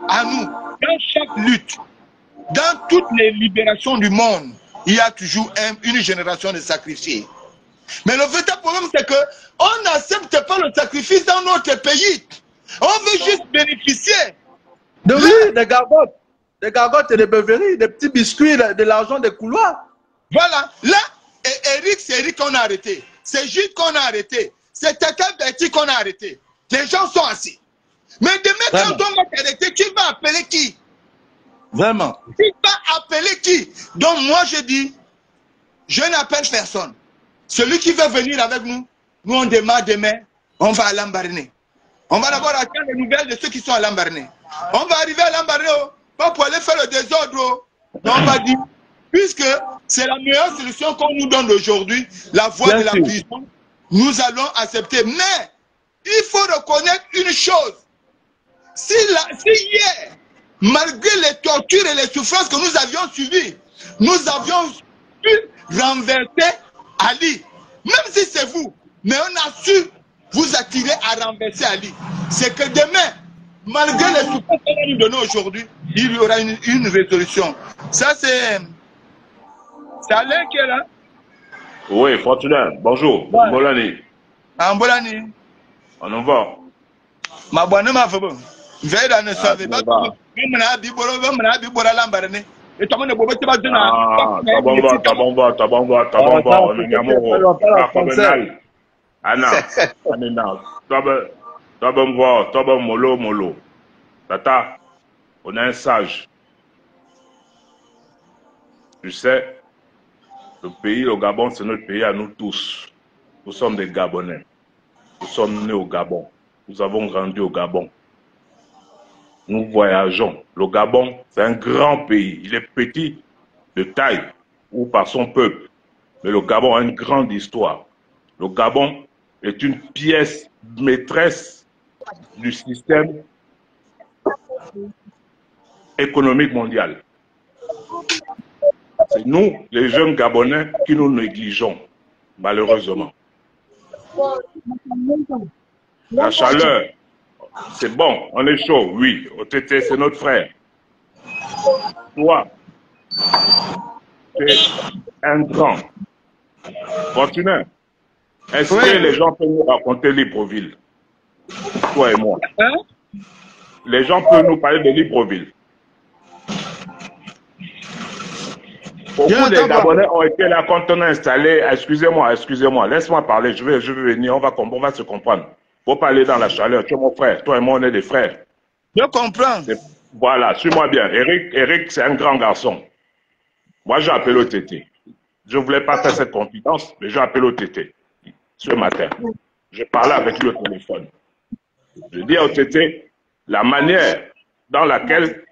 à nous, dans chaque lutte, dans toutes les libérations du monde, il y a toujours une génération de sacrifiés. Mais le véritable problème, c'est qu'on n'accepte pas le sacrifice dans notre pays. On veut juste bénéficier. Des gargotes et des beuveries, des petits biscuits, de l'argent des couloirs. Voilà. Là, Eric, c'est Eric qu'on a arrêté. C'est Gilles qu'on a arrêté. C'est Tata Berti qu'on a arrêté. Les gens sont assis. Mais demain, quand on va t'arrêter, tu vas appeler qui? Vraiment. Tu vas appeler qui? Donc moi, je dis, je n'appelle personne. Celui qui veut venir avec nous, nous on démarre demain, on va à Lambaréné. On va d'abord attendre les nouvelles de ceux qui sont à Lambaréné. On va arriver à Lambaréné, pas pour aller faire le désordre. Mais on va dire, puisque c'est la meilleure solution qu'on nous donne aujourd'hui, la voie de la prison, nous allons accepter. Mais il faut reconnaître une chose. Si hier, malgré les tortures et les souffrances que nous avions subies, nous avions pu renverser Ali, même si c'est vous, mais on a su vous attirer à renverser Ali. C'est que demain, malgré les souffrances qu'on nous donne aujourd'hui, il y aura une résolution. Ça, c'est Alain qui est là. Oui, Fortunaire, bonjour. Ouais. Bolani. En Bolani. On en va. Ma bonne ma femme. Veille dans le sauvé. Même na biboro lambarene. Et tout le monde ne peut pas dire. Ah, tabamba. On est amoureux. Anna, Anna. Toi, molo. Tata, on est un sage. Tu sais, le pays, le Gabon, c'est notre pays à nous tous. Nous sommes des Gabonais. Nous sommes nés au Gabon. Nous avons grandi au Gabon. Nous voyageons. Le Gabon, c'est un grand pays. Il est petit de taille ou par son peuple. Mais le Gabon a une grande histoire. Le Gabon est une pièce maîtresse du système économique mondial. C'est nous, les jeunes Gabonais, qui nous négligeons, malheureusement. La chaleur, c'est bon, on est chaud, oui. OTT, c'est notre frère. Toi, tu es un grand. Fortuné, est-ce que les gens peuvent nous raconter Libreville? Toi et moi. Hein? Les gens peuvent nous parler de Libreville. Beaucoup des Gabonais ont été là quand on a installé. Excusez-moi, laisse-moi parler, je vais venir, on va se comprendre. Faut pas aller dans la chaleur, tu es mon frère, toi et moi on est des frères. Je comprends. Voilà, suis-moi bien. Eric, c'est un grand garçon. Moi, j'ai appelé au TT. Je ne voulais pas faire cette confidence, mais j'ai appelé au TT ce matin. Je parlais avec lui au téléphone. Je dis au TT, la manière dans laquelle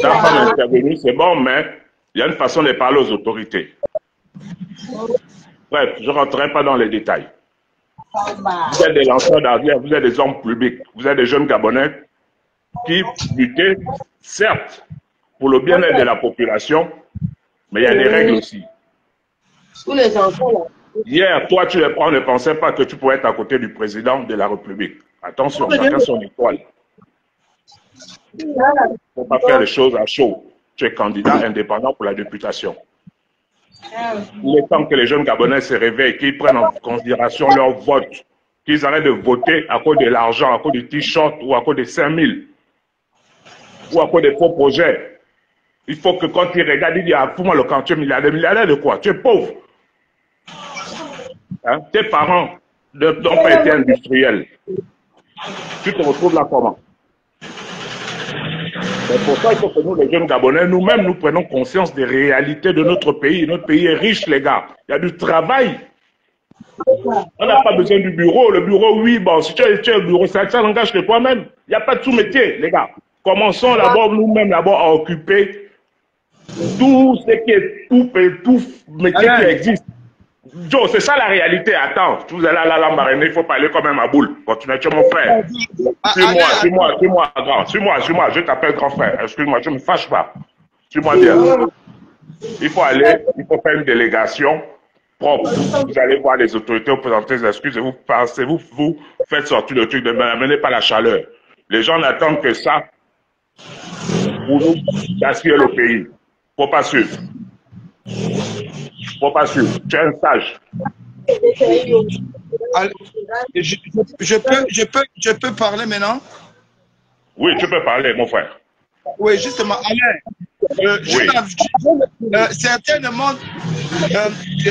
ta femme est intervenue, c'est bon, mais il y a une façon de parler aux autorités. Bref, je ne rentrerai pas dans les détails. Vous êtes des lanceurs d'arrière, vous êtes des hommes publics, vous êtes des jeunes Gabonais qui luttaient, certes, pour le bien-être de la population, mais il y a des règles aussi. Tous les enfants, là. Hier, toi, tu les prends, ne pensais pas que tu pouvais être à côté du président de la République. Attention, chacun son étoile. Il ne faut pas faire les choses à chaud. Tu es candidat indépendant pour la députation. Il est temps que les jeunes Gabonais se réveillent, qu'ils prennent en considération leur vote, qu'ils arrêtent de voter à cause de l'argent, à cause du t-shirt ou à cause des 5 000 ou à cause des faux projets. Il faut que quand ils regardent, ils disent, ah, fous-moi le camp, tu es milliardaire de quoi? Tu es pauvre. Hein? Tes parents n'ont pas été industriels. Tu te retrouves là comment? C'est pour ça qu'il faut que nous, les jeunes Gabonais, nous-mêmes, nous prenons conscience des réalités de notre pays. Notre pays est riche, les gars. Il y a du travail. On n'a pas besoin du bureau. Le bureau, oui, bon, si tu as le bureau, ça n'engage que toi-même. Il n'y a pas de sous-métier, les gars. Commençons d'abord, nous-mêmes, d'abord, à occuper tout ce qui est tout métier qui existe. Joe, c'est ça la réalité. Attends, vous allez là, il faut parler comme un maboule. Continue, tu es mon frère. Suis-moi, grand. Suis-moi, je t'appelle grand frère. Excuse-moi, je ne me fâche pas. Suis-moi bien. Il faut aller, il faut faire une délégation propre. Vous allez voir les autorités, vous présentez des excuses et vous pensez, vous faites sortir le truc de n'amenez pas la chaleur. Les gens n'attendent que ça pour nous assurer le pays. Faut pas suivre. Faut pas suivre. Tu es un sage. Je peux parler maintenant? Oui, tu peux parler, mon frère. Oui, justement, Alain. Certainement, il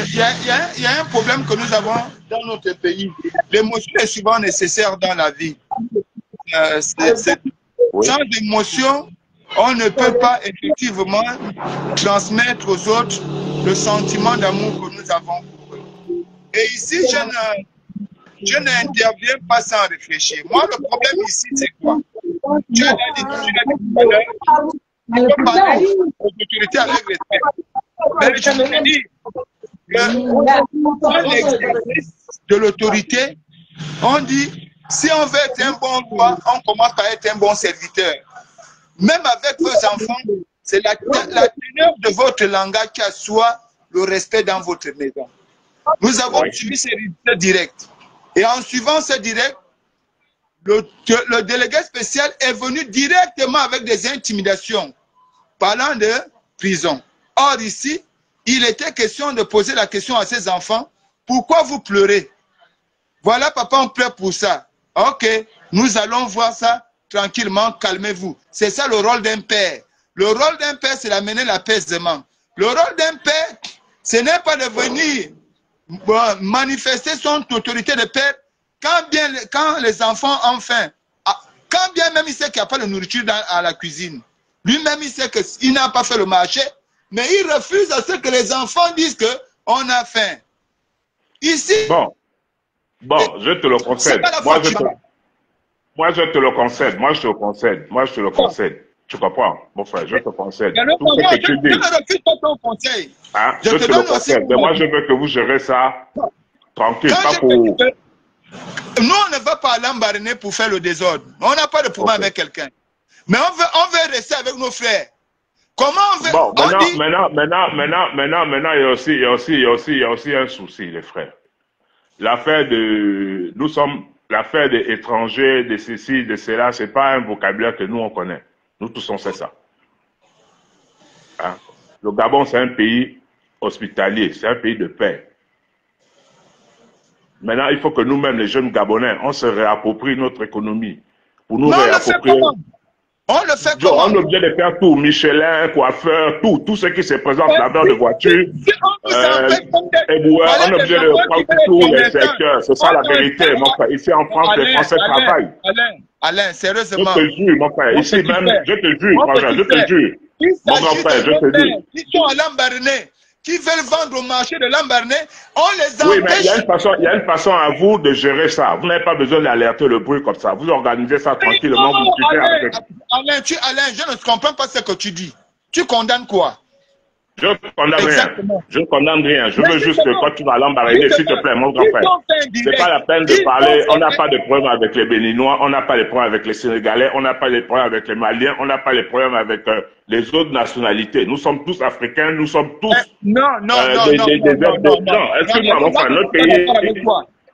y a un problème que nous avons dans notre pays. L'émotion est souvent nécessaire dans la vie. Sans émotion, on ne peut pas effectivement transmettre aux autres le sentiment d'amour que nous avons pour eux. Et ici, je n'interviens pas sans réfléchir. Moi, le problème ici, c'est quoi? Tu as dit tout à l'heure, on peut parler aux autorités avec respect. Mais je me dis que dans l'exercice de l'autorité, on dit, si on veut être un bon roi, on commence par être un bon serviteur. Même avec vos enfants, c'est la teneur de votre langage qui assoit le respect dans votre maison. Nous avons suivi ces résultats directs. Et en suivant ces directs, le délégué spécial est venu directement avec des intimidations, parlant de prison. Or ici, il était question de poser la question à ses enfants, pourquoi vous pleurez? Voilà, papa, on pleure pour ça. Ok, nous allons voir ça tranquillement, calmez-vous. C'est ça le rôle d'un père. Le rôle d'un père, c'est d'amener l'apaisement. Le rôle d'un père, ce n'est pas de venir manifester son autorité de père quand les enfants ont faim. Quand bien même il sait qu'il n'y a pas de nourriture à la cuisine. Lui-même, il sait qu'il n'a pas fait le marché, mais il refuse à ce que les enfants disent qu'on a faim. Ici... Bon, je te le concède. Moi, je te le concède. Tu comprends, mon frère, je te concède. Je ne refuse pas ton conseil. Hein? Je te le concède. Mais moi, je veux que vous gérez ça tranquille, pas pour... Nous, on ne va pas à l'embarraner pour faire le désordre. On n'a pas de problème avec quelqu'un. Mais on veut rester avec nos frères. Comment on veut... Bon, maintenant, il y a aussi un souci, les frères. L'affaire de... Nous sommes l'affaire des étrangers, de ceci, de cela, c'est pas un vocabulaire que nous, on connaît. Nous tous, on sait ça. Hein? Le Gabon, c'est un pays hospitalier, c'est un pays de paix. Maintenant, il faut que nous-mêmes, les jeunes Gabonais, on se réapproprie notre économie. Pour nous réapproprier... On le fait comment? On est obligé de faire tout, Michelin, coiffeur, tout ce qui se présente là-dedans de voiture, éboueur, on est obligé de prendre tous les secteurs. C'est ça la vérité, mon frère. Ici en France, les Français travaillent. Alain, sérieusement. Je te jure, mon frère. Ici même, je te jure, frère, je te jure. Mon grand frère, je te dis. Ils sont à Lambaréné, qui veulent vendre au marché de Lambaréné, on les empêche. Oui, mais il y a une façon à vous de gérer ça. Vous n'avez pas besoin d'alerter le bruit comme ça. Vous organisez ça tranquillement. Non, Alain, je ne comprends pas ce que tu dis. Tu condamnes quoi? Je ne condamne rien. Je ne condamne rien. Je veux juste que quand tu vas l'embarrader, s'il te plaît, mon grand frère. C'est pas la peine de parler. On n'a pas de problème avec les Béninois, on n'a pas de problème avec les Sénégalais, on n'a pas de problème avec les Maliens, on n'a pas de problème avec les autres nationalités. Nous sommes tous africains, nous sommes tous non. Excuse-moi, mon frère, notre pays.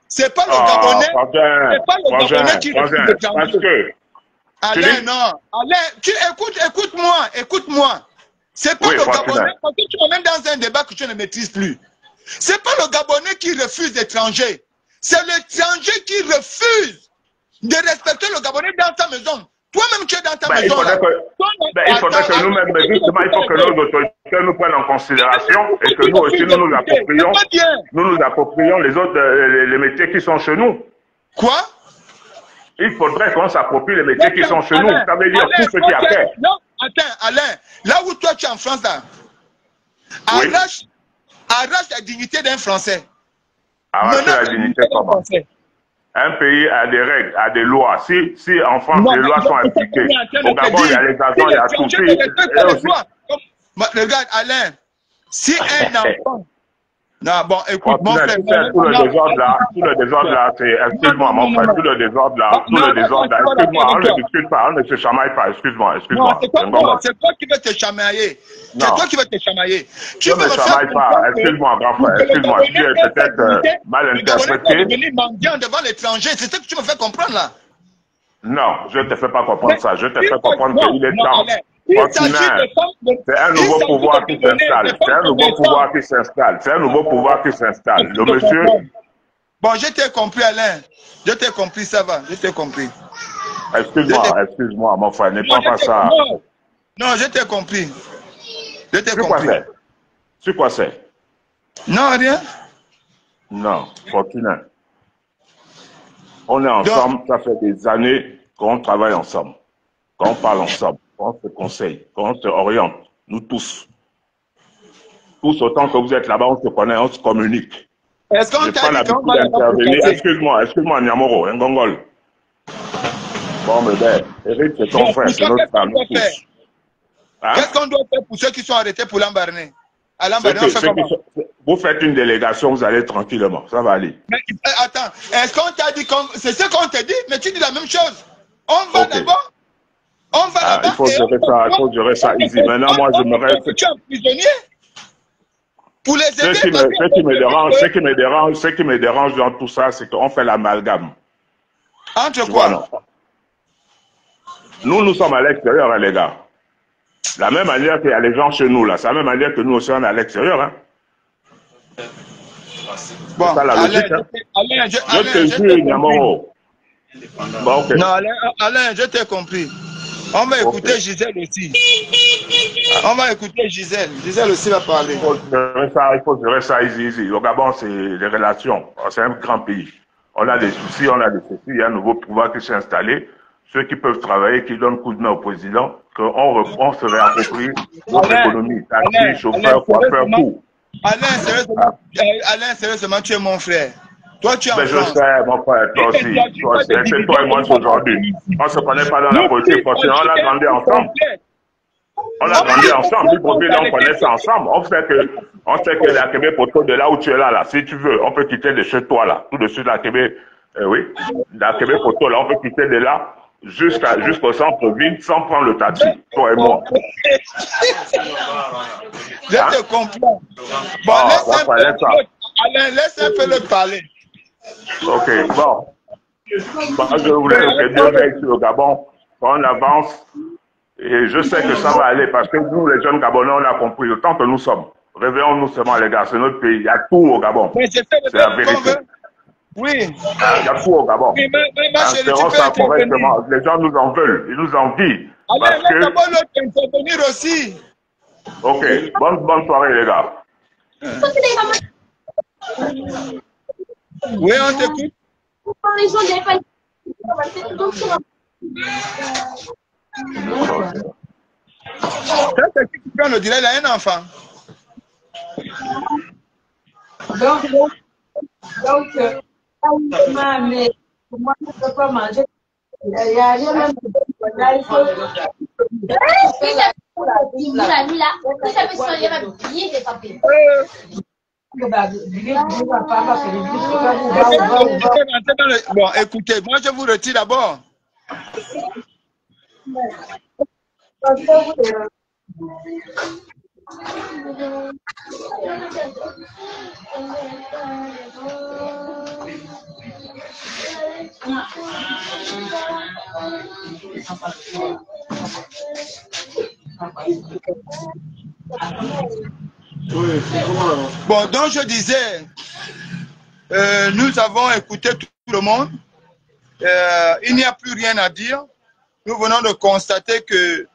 C'est pas le Gabonais. C'est pas le Gabonais qui refuse de parce que. Alain, non. Alain, écoute-moi. C'est pas le Gabonais, parce que tu m'amènes dans un débat que tu ne maîtrises plus. C'est pas le Gabonais qui refuse l'étranger. C'est l'étranger qui refuse de respecter le Gabonais dans sa maison. Toi-même, tu es dans ta maison. Il faudrait que nous-mêmes, justement, il faut que nos autorités nous prennent en considération et que nous aussi, nous nous approprions les autres, les métiers qui sont chez nous. Quoi? Il faudrait qu'on s'approprie les métiers qui sont chez nous. Ça veut dire tout ce qu'il y a à faire. Non, attends, Alain, là où toi tu es en France, là, arrache la dignité d'un Français. Arrache la dignité comment? Un pays a des règles, a des lois. Si en France, les lois sont appliquées, au Gabon, il y a les agents, il y a tout. Regarde, Alain, si un enfant... Non, bon, écoute, mon frère... Tout le désordre là, c'est... Excuse-moi, mon frère, tout le désordre là, excuse-moi, on ne discute pas, on ne se chamaille pas, excuse-moi. Non, c'est toi qui veux te chamailler. C'est toi qui veux te chamailler. Tu ne me chamaille pas, excuse-moi, grand frère, excuse-moi, tu es peut-être mal interprété. Devenir mendiant devant l'étranger, c'est ce que tu me fais comprendre là. Non, je ne te fais pas comprendre ça, je te fais comprendre qu'il est temps. C'est un nouveau pouvoir qui s'installe. C'est un nouveau pouvoir qui s'installe. Le monsieur... Bon, je t'ai compris, Alain. Je t'ai compris, ça va. Je t'ai compris. Excuse-moi, mon frère, ne prends pas ça. Non, je t'ai compris. Je t'ai compris. Sur quoi c'est? Non, rien. Non, Fortuné. On est ensemble, ça fait des années qu'on travaille ensemble, qu'on parle ensemble, qu'on se conseille, qu'on se oriente, nous tous. Tous autant que vous êtes là-bas, on se connaît, on se communique. Est-ce qu'on t'a dit qu'on va intervenir? Excuse-moi, Nyamoro, un gongol. Bon, mais ben, Eric, c'est ton frère, c'est notre frère, nous tous. Qu'est-ce qu'on doit faire pour ceux qui sont arrêtés pour Lambaréné? À Lambaréné, on fait comment? Vous faites une délégation, vous allez tranquillement, ça va aller. Mais attends, est-ce qu'on t'a dit c'est ce qu'on t'a dit, mais tu dis la même chose. On va d'abord. On va là-bas. Il faut gérer ça easy. Maintenant, moi, je me reste. Tu es un prisonnier. Pour les aider. Ce qui me dérange dans tout ça, c'est qu'on fait l'amalgame. Entre quoi? Nous sommes à l'extérieur, hein, les gars. La même manière qu'il y a les gens chez nous, là. C'est la même manière que nous aussi, on est à l'extérieur, hein. Bon, c'est ça la logique, hein. Je te jure, Nyamoro. Bon, ok. Non, Alain, je t'ai compris. On va écouter Gisèle aussi. On va écouter Gisèle. Gisèle aussi va parler. Il faut gérer ça easy. Le Gabon, c'est les relations. C'est un grand pays. On a des soucis, on a des soucis. Il y a un nouveau pouvoir qui s'est installé. Ceux qui peuvent travailler, qui donnent coup de main au président, qu'on se réapproprie notre économie. Taxi, chauffeur, coiffeur, tout. Alain, sérieusement, tu es mon frère. Toi, tu es en France. Je sais, mon frère, toi aussi. C'est toi et moi aujourd'hui. On ne se connaît pas dans la politique parce qu'on a grandi ensemble. On a grandi ensemble. On connaît ça ensemble. On sait que la Québec Poto de là où tu es là, si tu veux, on peut quitter de chez toi là. Tout de suite, la Québec, oui. La Québec Poto là, on peut quitter de là jusqu'au centre-ville sans prendre le taxi, toi et moi. Je te comprends. Bon, laisse un peu le parler. Ok, bon. Moi, je voulais que Dieu veille sur le Gabon, qu'on avance. Et je sais que ça va aller parce que nous, les jeunes Gabonais, on a compris autant que nous sommes. Réveillons-nous seulement, les gars, c'est notre pays. Il y a tout au Gabon. C'est la vérité. Oui. Il y a tout au Gabon. Oui, ma chérie, tu Espérons peux ça intervenir. correctement. Les gens nous en veulent, ils nous envient. Allez, laisse d'abord l'autre intervenir aussi. Ok, bonne soirée, les gars. Oui, on t'écoute. Ça, c'est qui prend le direct, il a un enfant. Donc, mais moi, je ne peux pas manger. Il n'y a rien même Bon, écoutez, moi je vous retire d'abord. Bon, donc je disais, nous avons écouté tout le monde. Il n'y a plus rien à dire. Nous venons de constater que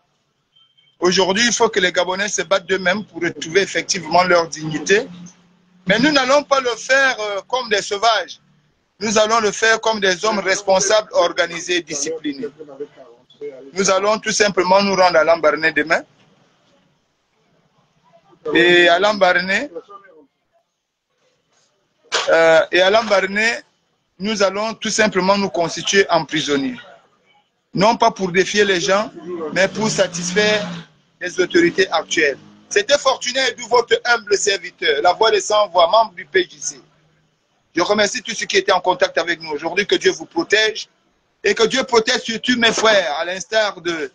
aujourd'hui, il faut que les Gabonais se battent d'eux-mêmes pour retrouver effectivement leur dignité. Mais nous n'allons pas le faire comme des sauvages. Nous allons le faire comme des hommes responsables, organisés, disciplinés. Nous allons tout simplement nous rendre à Lambaréné demain. Et à Lambaréné, nous allons tout simplement nous constituer en prisonniers. Non pas pour défier les gens, mais pour satisfaire les autorités actuelles. C'était Fortuné Edou, votre humble serviteur, la voix des sans-voix, membre du PJC. Je remercie tous ceux qui étaient en contact avec nous aujourd'hui. Que Dieu vous protège et que Dieu protège surtout mes frères, à l'instar de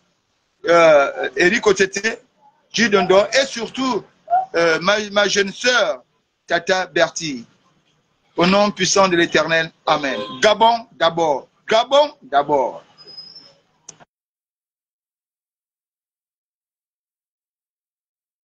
Eric Otete, Jidondon et surtout ma jeune sœur, Tata Berti. Au nom puissant de l'Éternel, Amen. Gabon d'abord. Gabon d'abord.